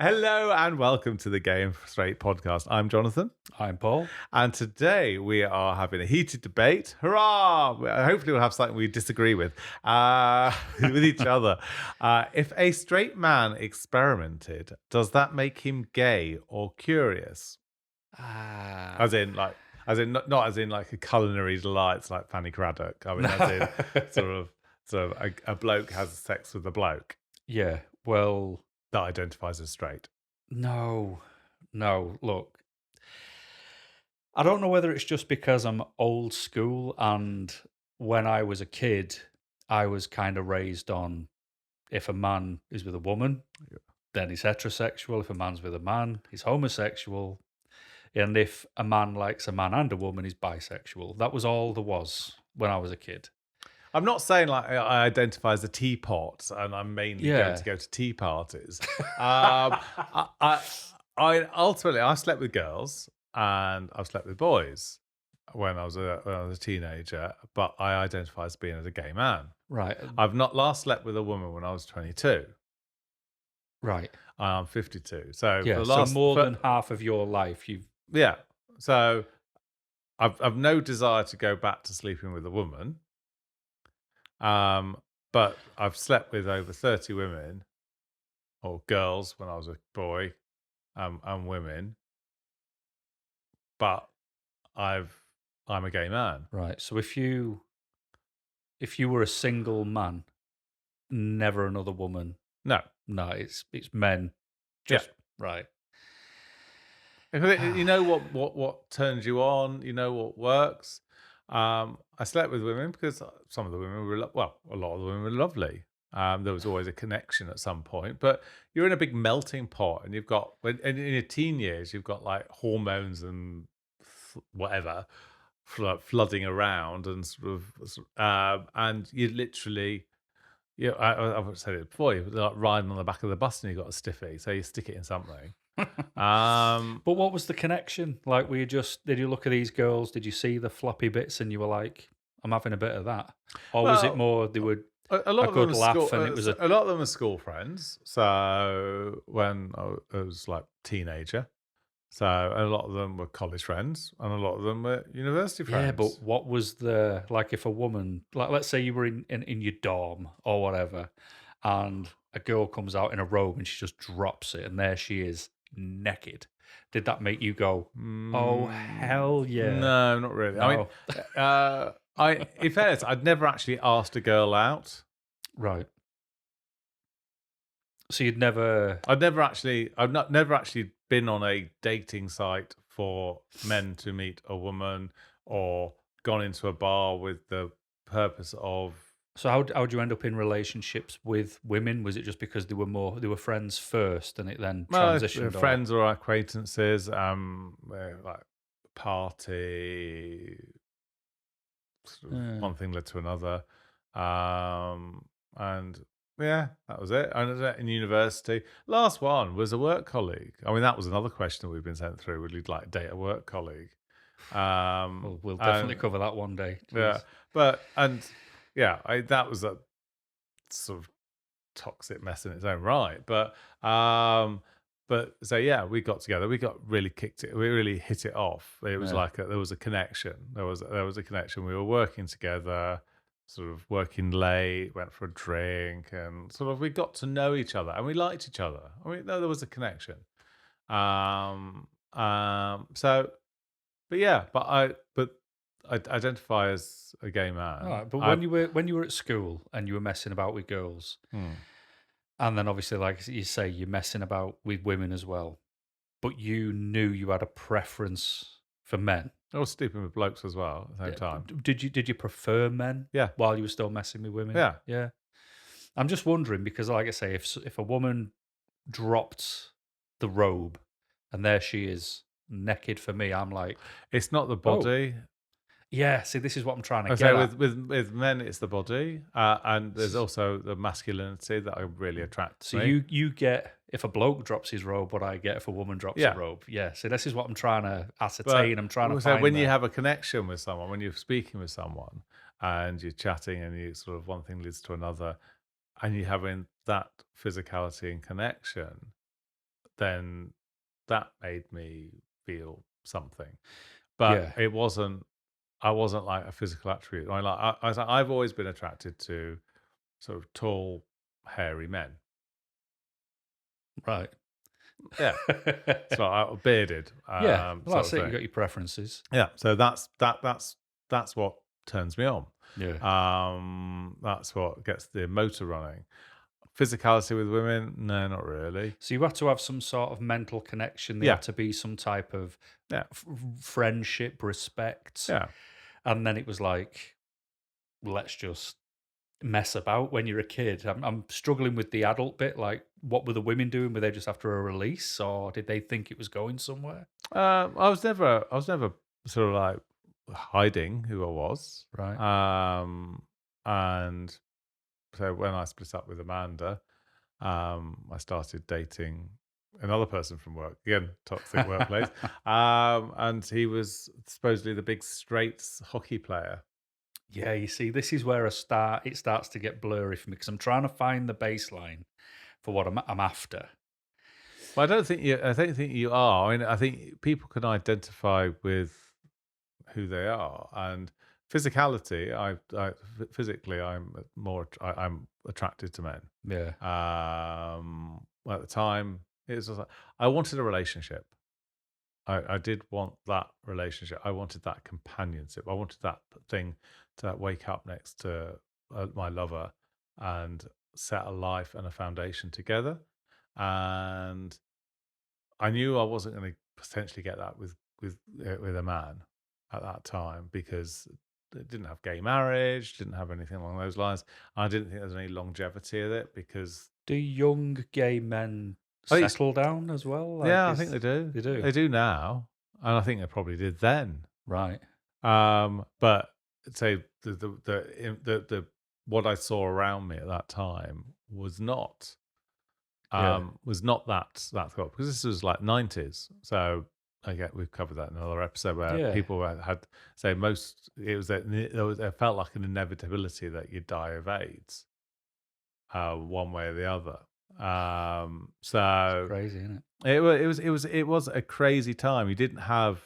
Hello and welcome to the Game Straight podcast. I'm Jonathan, I'm Paul. and today we are having a heated debate. Hurrah! Hopefully, we'll have something we disagree with with each other. If a straight man experimented, does that make him gay or curious? Ah. As in, not as in like a culinary delights like Fanny Craddock. I mean, as in a bloke has sex with a bloke Yeah. Well, that identifies as straight. no. Look, I don't know whether it's just because I'm old school and when I was a kid, I was kind of raised on if a man is with a woman, then he's heterosexual. If a man's with a man, he's homosexual. And if a man likes a man and a woman, he's bisexual. That was all there was when I was a kid. I'm not saying like I identify as a teapot and I'm mainly going Yeah. to go to tea parties. I ultimately I slept with girls and I've slept with boys when I was a teenager, but I identify as being as a gay man. Right. I've not last slept with a woman when I was 22. Right. I'm 52, so for Yeah. the So last more than half of your life, you've. yeah, so I've no desire to go back to sleeping with a woman. But I've slept with over 30 women or girls when I was a boy, and women, but I'm a gay man. Right. So if you were a single man, never another woman. No. No, it's men. Yeah. Just right. You know what turns you on, you know what works. I slept with women because some of the women were a lot of the women were lovely. There was always a connection at some point, but you're in a big melting pot, and you've got in your teen years, you've got like hormones and whatever flooding around, and and you literally, I've said it before, you're like riding on the back of the bus, and you've got a stiffy, so you stick it in something. But what was the connection? Like, were you just did you look at these girls? Did you see the floppy bits and you were like, I'm having a bit of that, or was it Well, more they were a lot a of them good are school. laugh and it was a A lot of them are school friends. So when I was like teenager, so a lot of them were college friends, and a lot of them were university yeah? friends. But what was the like if a woman like let's say you were in your dorm or whatever, and a girl comes out in a robe and she just drops it and there she is naked. Did that make you go, oh hell yeah? No, not really. I mean, No. in fairness, I'd never actually asked a girl out. Right. So you'd never. Never actually been on a dating site for men to meet a woman, or gone into a bar with the purpose of. So how'd you end up in relationships with women? Was it just because they were friends first and it then Well, if they're transitioned? Or friends or acquaintances, like party, sort of uh, one thing led to another, and yeah, that was it. And in university, last one was a work colleague. I mean, that was another question that we've been sent through. Would you like to date a work colleague? we'll definitely And cover that one day. yeah, Jeez. that was a sort of toxic mess in its own right. But so yeah, we got together. We got really kicked it. We really hit it off. It was Yeah. like there was a connection. There was a connection. We were working together, sort of working late. Went for a drink, and sort of we got to know each other, and we liked each other. I mean, there was a connection. So, but I identify as a gay man. All right, but I when you were at school and you were messing about with girls, hmm. and then obviously like you say you're messing about with women as well, but you knew you had a preference for men. I was sleeping with blokes as well at the same Yeah, time. did you prefer men Yeah, while you were still messing with women? yeah. Yeah. I'm just wondering because, like I say, if a woman dropped the robe and there she is naked for me, I'm like, It's not the oh body. yeah. See, this is what I'm trying to I say get at. with men, it's the body, and there's also the masculinity that really attracts So me. you get if a bloke drops his robe, what I get if a woman drops Yeah. a robe. Yeah. So this is what I'm trying to But ascertain. I'm trying to so find when you the have a connection with someone, when you're speaking with someone, and you're chatting, and you sort of one thing leads to another, and you're having that physicality and connection, then that made me feel something. But Yeah, it wasn't I wasn't like a physical attribute. I've always been attracted to sort of tall, hairy men. right. Yeah. So bearded, Yeah, well, sort that's of it. You thing. got your preferences. Yeah. So that's what turns me on. Yeah. That's what gets the motor running. Physicality with women, no, not really. So you had to have some sort of mental connection. There Yeah. had to be some type of Yeah. friendship, respect, Yeah. and then it was like, let's just mess about when you're a kid. I'm struggling with the adult bit. Like, what were the women doing? Were they just after a release, or did they think it was going somewhere? I was never sort of like hiding who I was. Right. And so when I split up with Amanda, I started dating another person from work. Again, toxic workplace. And he was supposedly the big straight hockey player. Yeah, you see, this is where it starts to get blurry for me because I'm trying to find the baseline for what I'm after. But I don't think you are. I mean, I think people can identify with who they are, and physicality. Physically, I'm attracted to men. Yeah, At the time, it was just like, I wanted a relationship. I did want that relationship. I wanted that companionship. I wanted that thing to wake up next to my lover and set a life and a foundation together. And I knew I wasn't going to potentially get that with a man at that time because it didn't have gay marriage, didn't have anything along those lines. I didn't think there was any longevity of it because do young gay men I think it's, settle down as well? Like, yeah, I think is they do. they do? They do now, and I think they probably did then. Right. But say the what I saw around me at that time Yeah. was not that thought because this was like 90s. So I get we've covered that in another episode where Yeah. people had say most it was that it felt like an inevitability that you'd die of AIDS, one way or the other. It's So crazy, isn't it? it was a crazy time. You didn't have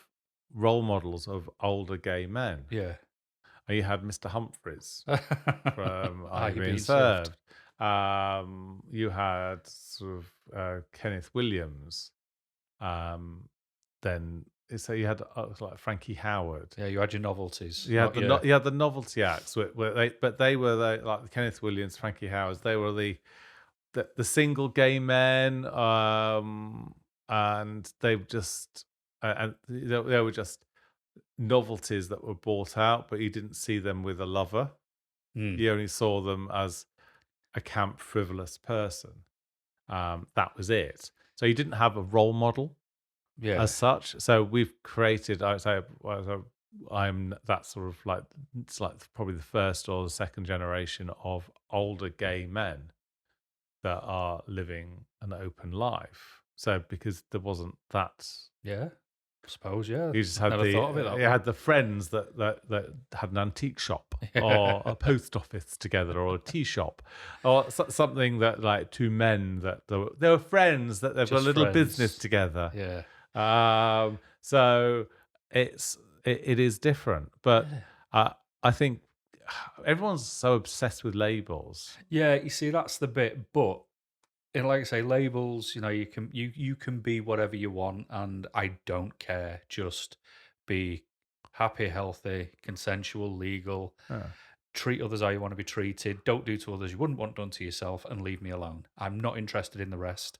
role models of older gay men. Yeah. You had Mr. Humphreys from Are Are You you Being being served? Served? You had sort of Kenneth Williams. Um, then so you had like Frankie Howard. Yeah, you had your novelties, You had not your the novelty acts, but they were like Kenneth Williams, Frankie Howard. They were the single gay men, and they just and they were just novelties that were brought out, but you didn't see them with a lover. Mm, You only saw them as a camp, frivolous person. That was it. So you didn't have a role model yeah, as such. So we've created, I would say, I'm that sort of like it's like probably the first or the second generation of older gay men that are living an open life. So because there wasn't that yeah. I suppose, yeah. you just I've had never thought of it you that way. had the friends that had an antique shop or a post office together or a tea shop or something that like two men that they were friends that they've got a Just little business friends. together. Yeah. So it is different, but Yeah. I think everyone's so obsessed with labels. Yeah, you see, that's the bit, but and like I say, labels, you can be whatever you want, and I don't care. Just be happy, healthy, consensual, legal. Yeah. Treat others how you want to be treated. Don't do to others you wouldn't want done to yourself, and leave me alone. I'm not interested in the rest.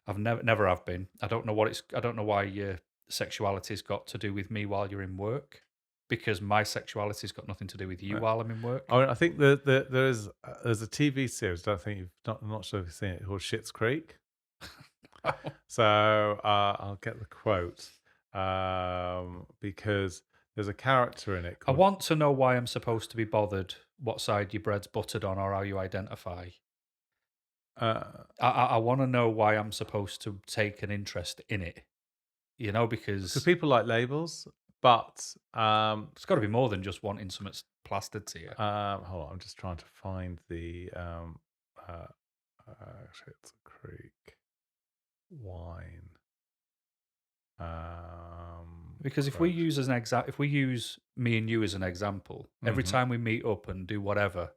I've never have been. I don't know why your sexuality's got to do with me while you're in work, because my sexuality's got nothing to do with you Yeah. while I'm in work. I mean, I think there's a TV series. I think I'm not sure if you've seen it called Schitt's Creek. So I'll get the quote because there's a character in it I called. want to know why I'm supposed to be bothered what side your bread's buttered on or how you identify. Uh, I want to know why I'm supposed to take an interest in it, because because people like labels, but it's got to be more than just wanting something plastered to you. hold on, I'm just trying to find the uh, Schitt's Creek wine. Because if we Approach. use as an example, if we use me and you as an example, every Hmm. time we meet up and do whatever,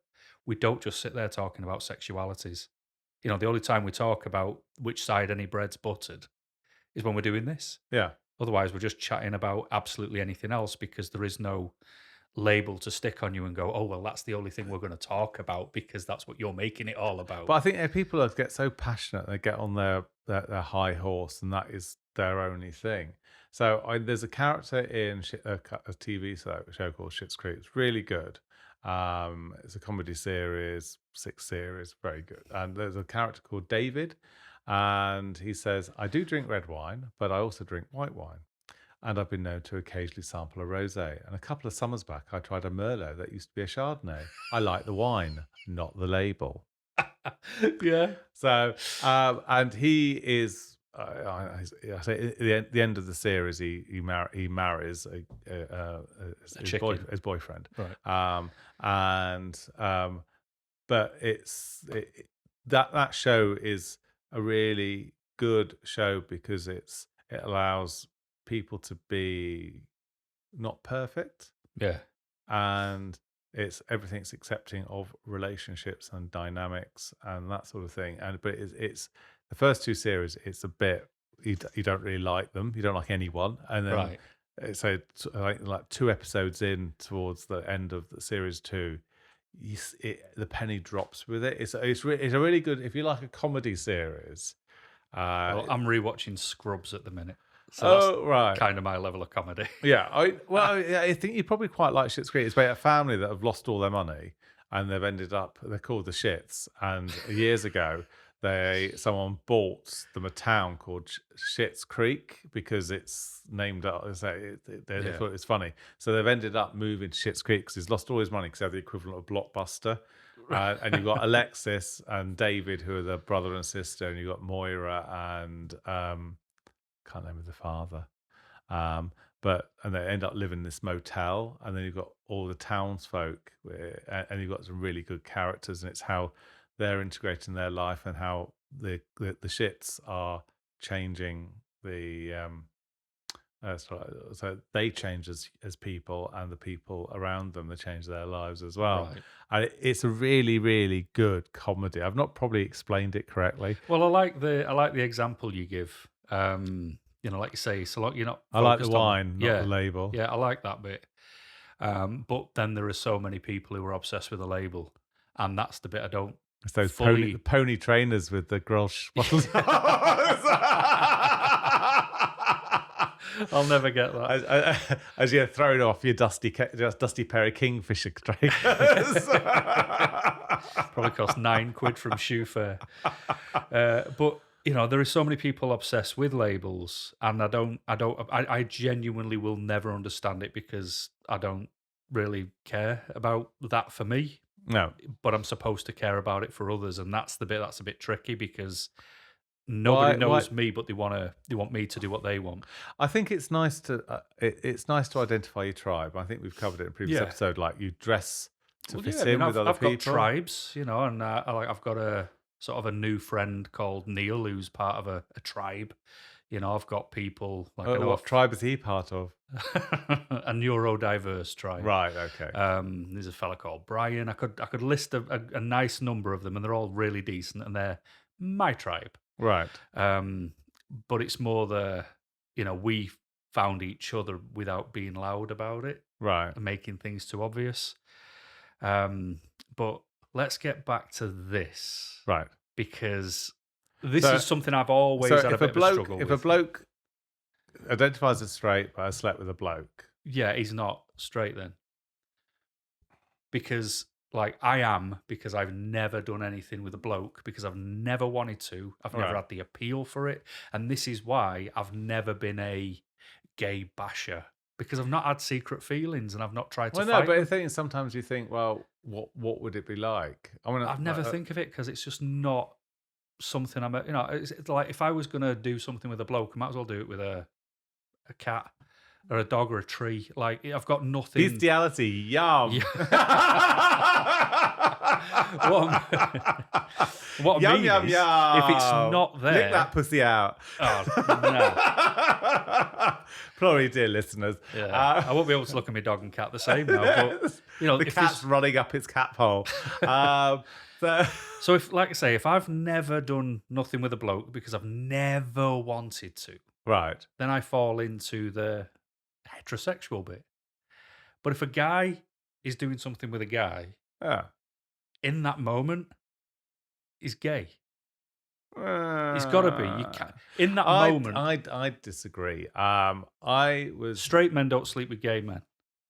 we don't just sit there talking about sexualities. You know, the only time we talk about which side any bread's buttered is when we're doing this. Yeah. Otherwise, we're just chatting about absolutely anything else because there is no label to stick on you and go, oh, well, that's the only thing we're going to talk about because that's what you're making it all about. But I think people get so passionate, they get on their high horse, and that is their only thing. So there's a character in a TV show called Schitt's Creek. It's really good. It's a comedy series, 6 series, very good. And there's a character called David, and he says, "I do drink red wine, but I also drink white wine. And I've been known to occasionally sample a rosé. And a couple of summers back, I tried a Merlot that used to be a Chardonnay. I like the wine, not the label." Yeah. So, and he is, I say at the end of the series, he marries A chicken. his boyfriend, Right. and but that show is a really good show because it allows people to be not perfect, Yeah. and everything's accepting of relationships and dynamics and that sort of thing. And but it's the first 2 series, it's a bit, you don't really like them, you don't like anyone, and then Right. like 2 episodes in towards the end of the series 2, the penny drops with it. It's a really good, if you like a comedy series. Well, I'm rewatching Scrubs at the minute. So that's Oh, right. kind of my level of comedy. Yeah, yeah, I think you probably quite like Schitt's Creek. It's about a family that have lost all their money, and they've ended up. They're called the Shits. And years ago, someone bought them a town called Schitt's Creek because it's named. They Yeah. thought it was funny, so they've ended up moving to Schitt's Creek because he's lost all his money because they have the equivalent of Blockbuster. And you've got Alexis and David, who are the brother and sister, and you've got Moira and can't remember the father. And they end up living in this motel, and then you've got all the townsfolk, and you've got some really good characters, and it's how they're integrating their life and how the shits are changing so they change as people, and the people around them, they change their lives as well. Right. And it's a really, really good comedy. I've not probably explained it correctly. Well, I like the example you give. You know, like you say, so long you're not I like the focused on wine, not the label. yeah, I like that bit. But then there are so many people who are obsessed with a label, and that's the bit I don't It's those fully. pony trainers with the Grolsch bottles. I'll never get that. As you're throwing off your dusty pair of Kingfisher trainers. Probably cost £9 from Shoe Fair. But you know, there are so many people obsessed with labels, and I genuinely will never understand it because I don't really care about that for me. No. But I'm supposed to care about it for others, and that's the bit that's a bit tricky because nobody Why? knows me, but they want me to do what they want. I think it's nice to it's nice to identify your tribe. I think we've covered it in a previous Yeah. episode. Like, you dress to Well, fit yeah, I in mean, with other I've people. got tribes, you know, and I've got a sort of a new friend called Neil who's part of a tribe. You know, I've got people like I know What tribe is he part of? a neurodiverse tribe. Right. Okay. There's a fella called Brian. I could list a nice number of them, and they're all really decent, and they're my tribe. Right. But it's more you know, we found each other without being loud about it Right. and making things too obvious. But let's get back to this Right. because this So- is something I've always So had a if a bit of a struggle bloke, if with. a bloke identifies as straight but has slept with a bloke, Yeah, he's not straight then. Because, like, I am, because I've never done anything with a bloke, because I've never wanted to. I've never Right. had the appeal for it. And this is why I've never been a gay basher, because I've not had secret feelings and I've not tried to well, no, fight but them. the thing is, sometimes you think, well, what would it be like? I mean, I've never think of it because it's just not something you know, it's like if I was going to do something with a bloke, I might as well do it with a cat or a dog or a tree. Like, I've got nothing. bestiality, yum. Yeah. What what I Yum, mean yum, is, if it's yum. not Lick there, that pussy out. oh, no. Probably, dear listeners. Yeah, Uh, I won't be able to look at my dog and cat the same now, but, the if cat's there's running up its cat hole. So, so if, like I say, if I've never done nothing with a bloke because I've never wanted to, right. then I fall into the heterosexual bit. But if a guy is doing something with a guy, Yeah. in that moment, he's gay. He's gotta be. You Uh, can't in that moment, I disagree. I was straight men don't sleep with gay men.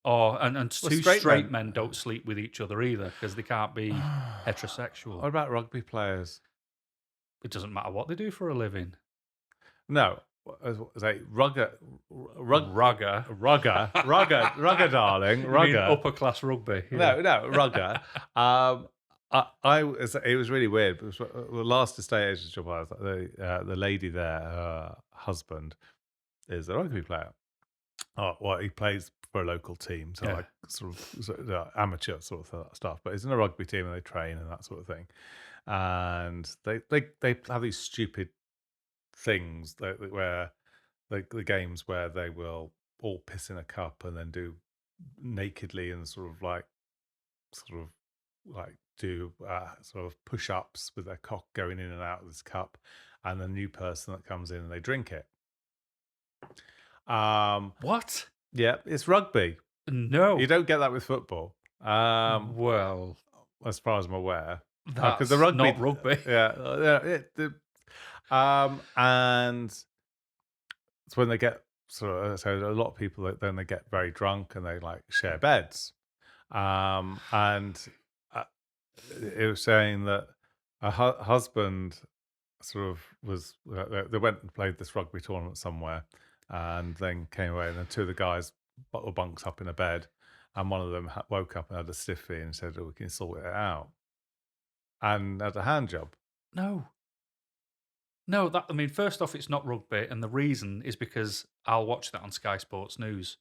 And well, two straight straight men. men don't sleep with each other either because they can't be heterosexual. What about rugby players? It doesn't matter what they do for a living. No, as a Rugger. rugger, darling, You mean rugger. upper class rugby? Yeah. No, rugger. It was really weird. Because the last estate agent job I was the lady there, her husband is a rugby player. Oh, well, he plays for a local team, so Yeah. like amateur sort of stuff. But he's in a rugby team and they train and that sort of thing. And they have these stupid things where the games where they will all piss in a cup and then do nakedly and sort of like do sort of push-ups with their cock going in and out of this cup, and the new person that comes in and they drink it. What? Yeah, it's rugby. No. You don't get that with football, Well, as far as I'm aware, that's because the rugby, not rugby. and it's when they get so a lot of people then they get very drunk and they like share beds, and it was saying that a husband sort of was they went and played this rugby tournament somewhere, and then came away, and then two of the guys were bunks up in a bed, and one of them woke up and had a stiffy and said, "Oh, we can sort it out," and had a hand job. No. No, that I mean, first off, it's not rugby, and the reason is because I'll watch that on Sky Sports News,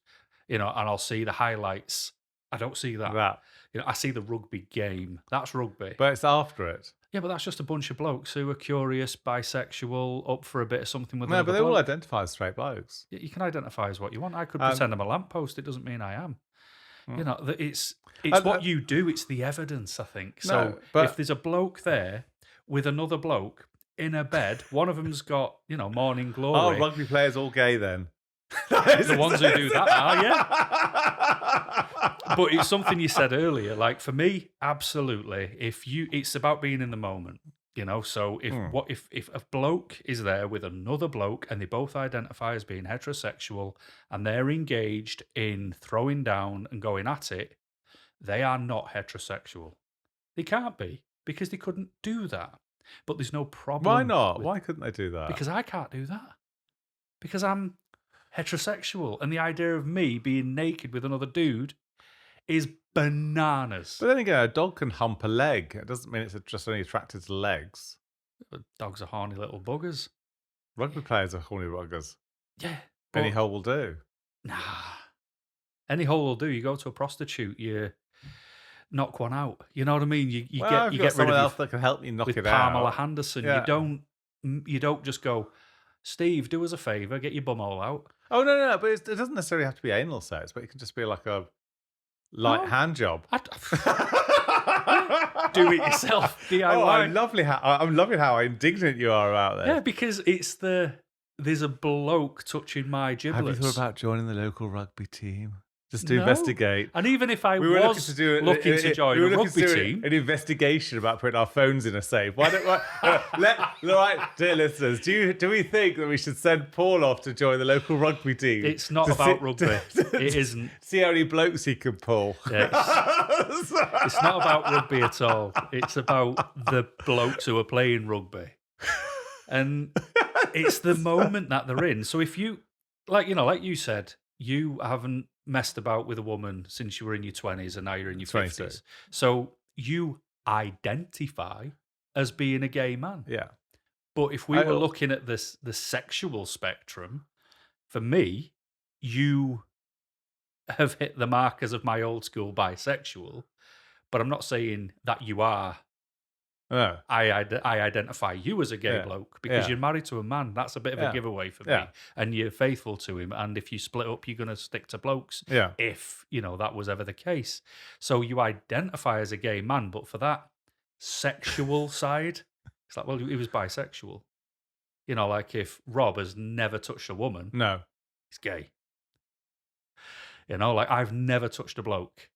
and I'll see the highlights. I don't see that. That, I see the rugby game. That's rugby. but it's after it. Yeah, but that's just a bunch of blokes who are curious, bisexual, up for a bit of something with No, but another they all bloke. identify as straight blokes. You can identify as what you want. I could Um, pretend I'm a lamppost. It doesn't mean I am. Mm. It's And- what you do. It's the evidence, I think. So No, but- if there's a bloke there with another bloke in a bed, one of them's got morning Oh, glory. rugby players all gay then. The ones who do that are, But it's something you said earlier. Like for me, absolutely. It's about being in the moment. So if a bloke is there with another bloke and they both identify as being heterosexual and they're engaged in throwing down and going at it, they are not heterosexual. They can't be because they couldn't do that. But there's no problem. Why not? Why couldn't they do that? Because I can't do that. Because I'm heterosexual, and the idea of me being naked with another dude is bananas. But then again, a dog can hump a leg. It doesn't mean it's just only attracted to legs. Dogs are horny little buggers. Rugby players are horny ruggers. Yeah. Any but- hole will do. Nah. Any hole will do. You go to a prostitute, you knock one out. You know what I mean? You Well, get if you you've got get rid someone of else that can help you knock with it Pamela out. Henderson. Yeah. You don't just go, Steve, do us a favour, get your bumhole out. Oh no, but it doesn't necessarily have to be anal sex, but it can just be like a light No. hand job. Do it yourself, DIY. Oh, I'm loving how indignant you are about this. Yeah, because there's a bloke touching my giblets. Have you thought about joining the local rugby team? Just to No. investigate. And even if I We were was looking to join we were a looking rugby to do team, an investigation about putting our phones in a safe. Why don't right, dear listeners, do we think that we should send Paul off to join the local rugby team? it's not To about see- rugby. It isn't. See how many blokes he can pull. Yeah, it's not about rugby at all. It's about the blokes who are playing rugby. And it's the moment that they're in. So if you, like you said, you haven't messed about with a woman since you were in your 20s and now you're in your 22. 50s. So you identify as being a gay man. Yeah. But if we were looking at the sexual spectrum, for me, you have hit the markers of my old school bisexual, but I'm not saying that you are. No. I identify you as a gay Yeah. bloke because Yeah. you're married to a man. That's a bit of a Yeah. giveaway for Yeah. me, and you're faithful to him. And if you split up, you're going to stick to blokes. Yeah. If that was ever the case, so you identify as a gay man, but for that sexual side, it's like, well, he was bisexual. Like if Rob has never touched a woman, No. he's gay. Like I've never touched a bloke.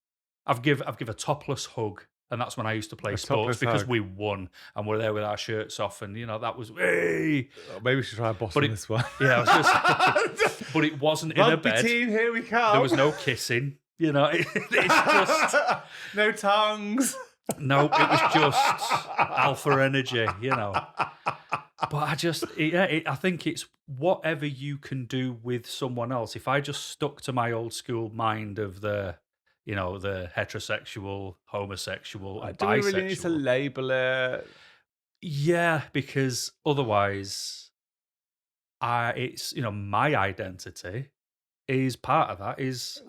I've give a topless hug, and that's when I used to play A sports topless because hug. we won and we're there with our shirts off, and that was hey. Oh, maybe we should try a But bottomless one. yeah, I was just, but it wasn't in a Rugby bed. team, here we come. There was no kissing. It's just no tongues. no. It was just alpha energy. But I think it's whatever you can do with someone else. If I just stuck to my old school mind of the heterosexual, homosexual, and Do we really need to bisexual. label it? Yeah, because otherwise, it's my identity is part of that.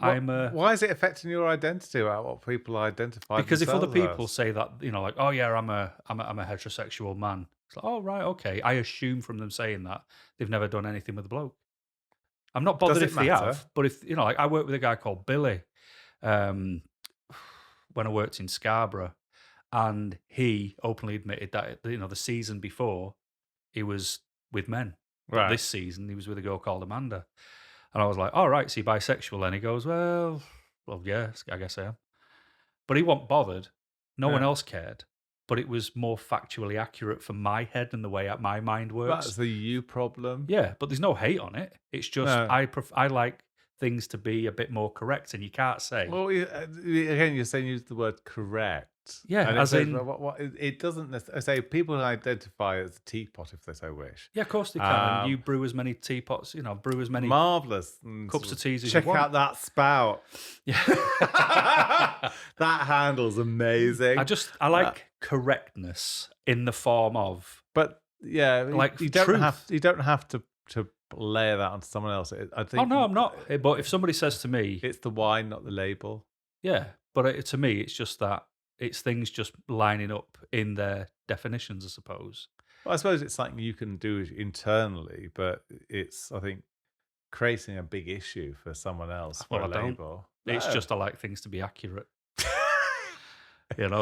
I'm a Why is it affecting your identity about what people identify because if other themselves people as? say that like, oh yeah, I'm a heterosexual man. It's like, oh right, okay. I assume from them saying that they've never done anything with a bloke. I'm not bothered Does it if they matter? have, but if like I worked with a guy called Billy, um, when I worked in Scarborough, and he openly admitted that the season before he was with men, but Right. this season he was with a girl called Amanda, and I was like, "All right, so you're bisexual?" Then he goes, "Well, yeah, I guess I am," but he wasn't bothered. No one Yeah. else cared, but it was more factually accurate for my head and the way my mind works. That's the you problem. Yeah, but there's no hate on it. It's just No. I like things to be a bit more correct, and you can't say. Well, again, you're saying use the word correct. Yeah, and as in- it doesn't necessarily say people identify as a teapot if they so wish. Yeah, of course they can. And you brew as many teapots, brew as many Marvelous cups of teas as Check you want. out that spout. Yeah. That handle's amazing. I like correctness in the form of But yeah, like you don't truth. have to layer that onto someone else. I think. Oh no, I'm not. But if somebody says to me, It's the wine, not the label. yeah, but to me, it's just that it's things just lining up in their definitions, I suppose. Well, I suppose it's something you can do internally, but it's, I think, creating a big issue for someone else for Well, a I don't. label. It's No. just I like things to be accurate.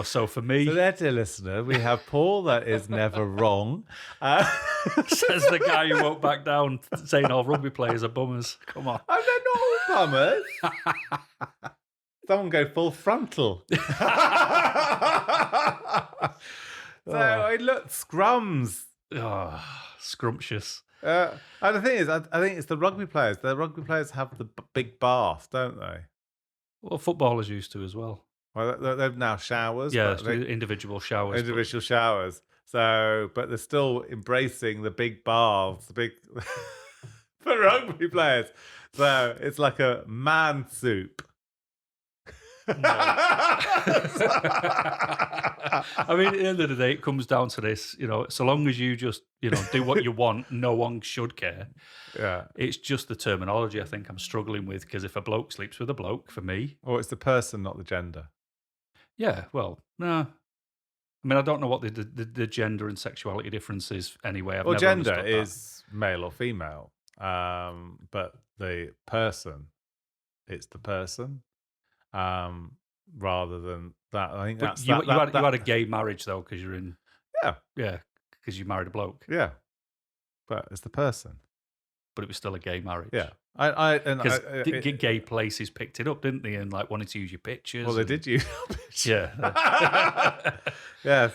So for me, So there, dear listener, we have Paul that is never wrong. says the guy who won't back down, saying all rugby players are bummers. Come on. Oh, they're not all bummers. Someone go full frontal. So look, scrums. Oh, scrumptious. And the thing is, I think it's the rugby players. The rugby players have the big bath, don't they? Well, footballers used to as well. Well, they've now showers. Yeah, but they- individual showers. individual showers. So, but they're still embracing the big baths, the big for rugby players. So it's like a man soup. I mean, at the end of the day, it comes down to this. So long as you just do what you want, no one should care. Yeah. It's just the terminology I think I'm struggling with, because if a bloke sleeps with a bloke, for me, Or it's the person, not the gender. yeah, well, no. I mean, I don't know what the gender and sexuality difference is anyway. I've Well, never gender understood that. is male or female. But the person, it's the person. Rather than that, I think But that's you that, had a gay marriage though, because you're in yeah, because you married a bloke, yeah. But it's the person. but it was still a gay marriage. Yeah. Because gay places picked it up, didn't they? And like wanted to use your pictures. Well, they and- did use. Yeah. Yes.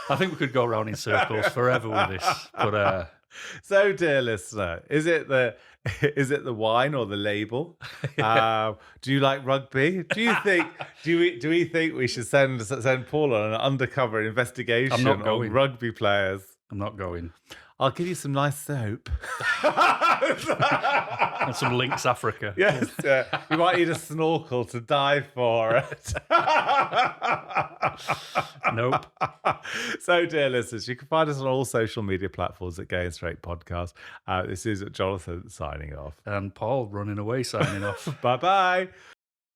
I think we could go around in circles forever with this. But So, dear listener, is it the wine or the label? Do you like rugby? Do you think do we think we should send Paul on an undercover investigation on going. rugby players? I'm not going. I'll give you some nice soap. And some Lynx Africa. Yes, we might need a snorkel to dive for it. Nope. So, dear listeners, you can find us on all social media platforms at Gay and Straight Podcast. This is Jonathan signing off. And Paul running away, signing off. Bye bye.